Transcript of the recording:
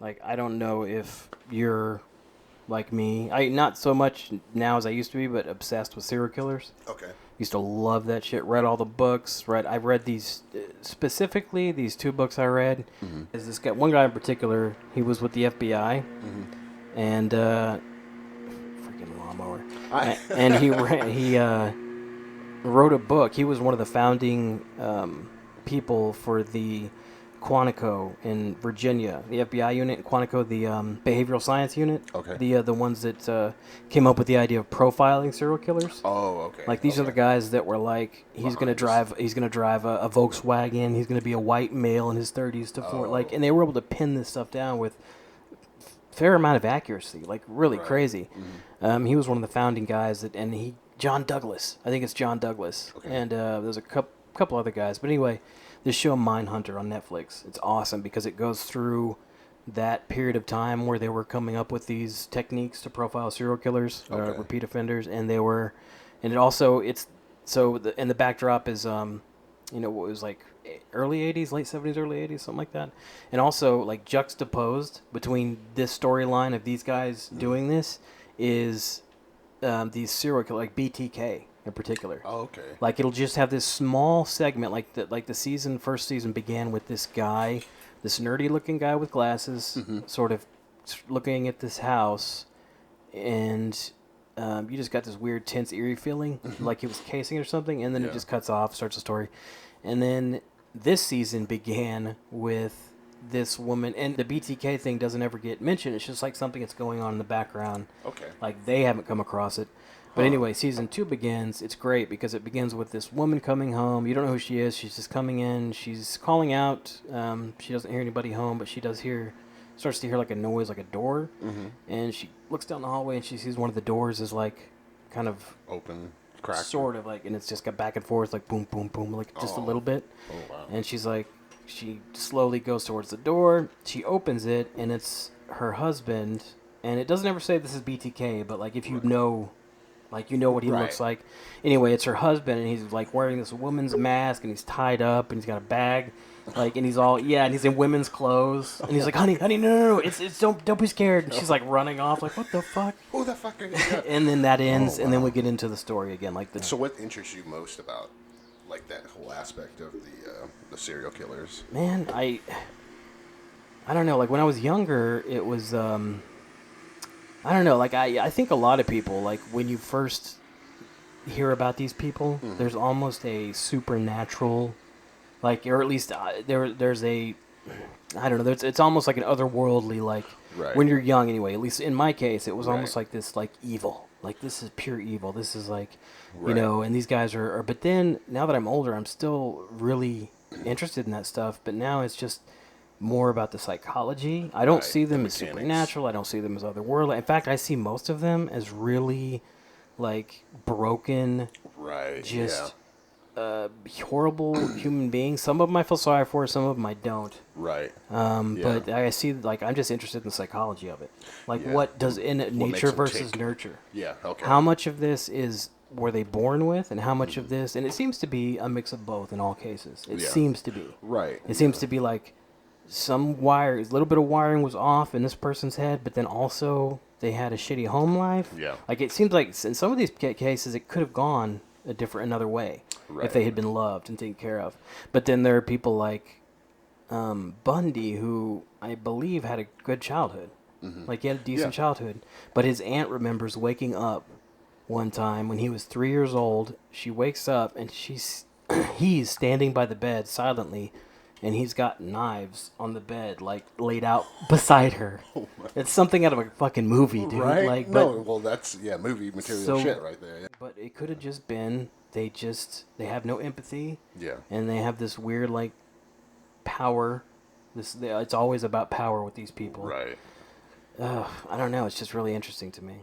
Like, I don't know if you're like me. I not so much now as I used to be, but obsessed with serial killers. Okay. Used to love that shit. Read all the books. I've read these specifically these two books I read. Mm-hmm. Is this guy? One guy in particular. He was with the FBI, Mm-hmm. and freaking lawnmower. I And he wrote a book. He was one of the founding people for the Quantico in Virginia, the FBI unit, Quantico, the behavioral science unit. Okay. The ones that came up with the idea of profiling serial killers. Oh, okay. Like these are the guys that were like, he's gonna drive a Volkswagen. He's gonna be a white male in his 30s to 40. Like, and they were able to pin this stuff down with fair amount of accuracy, like really crazy. Mm-hmm. He was one of the founding guys John Douglas. I think it's John Douglas. Okay. And there's a couple other guys. But anyway, this show Mindhunter on Netflix. It's awesome because it goes through that period of time where they were coming up with these techniques to profile serial killers, repeat offenders, and the backdrop is what was like early 80s, late 70s, early 80s, something like that. And also like juxtaposed between this storyline of these guys doing this is these serial killers, like BTK in particular. Oh, okay. Like it'll just have this small segment, like the first season began with this guy, this nerdy looking guy with glasses, sort of looking at this house, and you just got this weird, tense, eerie feeling, like he was casing or something, and then it just cuts off, starts the story, and then this season began with this woman, and the BTK thing doesn't ever get mentioned. It's just like something that's going on in the background. Okay. Like they haven't come across it. But anyway, season 2 begins. It's great because it begins with this woman coming home. You don't know who she is. She's just coming in. She's calling out. She doesn't hear anybody home, but she starts to hear like a noise, like a door. Mm-hmm. And she looks down the hallway and she sees one of the doors is like kind of open, crack. Sort of like, and it's just got back and forth, like boom, boom, boom, like just a little bit. Oh, wow. And she's like, she slowly goes towards the door. She opens it and it's her husband. And it doesn't ever say this is BTK, but like if you know... Like, you know what he looks like. Anyway, it's her husband, and he's, like, wearing this woman's mask, and he's tied up, and he's got a bag. Like, and he's all, and he's in women's clothes. And he's like, honey, no. It's don't be scared. And she's, like, running off, like, what the fuck? Who the fuck are you? And then that ends, and then we get into the story again. Like So what interests you most about, like, that whole aspect of the serial killers? Man, I don't know. Like, when I was younger, it was... I don't know, like, I think a lot of people, like, when you first hear about these people, there's almost a supernatural, like, or at least there's a, I don't know, it's almost like an otherworldly, like, when you're young anyway, at least in my case, it was almost like this, like, evil. Like, this is pure evil. This is, like, you know, and these guys are, but then, now that I'm older, I'm still really interested in that stuff, but now it's just... more about the psychology. I don't see them as supernatural. I don't see them as otherworldly. In fact, I see most of them as really, like, broken, horrible human beings. Some of them I feel sorry for, some of them I don't. Right. But I see, like, I'm just interested in the psychology of it. Like, what does nature versus nurture? Yeah, okay. How much of this is were they born with, and how much of this, and it seems to be a mix of both in all cases. It seems to be. Right. It seems to be like, some wire, a little bit of wiring was off in this person's head, but then also they had a shitty home life. Yeah. Like, it seems like in some of these cases, it could have gone another way if they had been loved and taken care of. But then there are people like Bundy, who I believe had a good childhood. Like, he had a decent childhood. But his aunt remembers waking up one time when he was 3 years old. She wakes up and he's standing by the bed silently, and he's got knives on the bed, like, laid out beside her. Oh, it's something out of a fucking movie, dude. Right? Like, well, that's, movie material shit right there. Yeah. But it could have just been, they have no empathy. Yeah. And they have this weird, like, power. It's always about power with these people. Right. I don't know. It's just really interesting to me.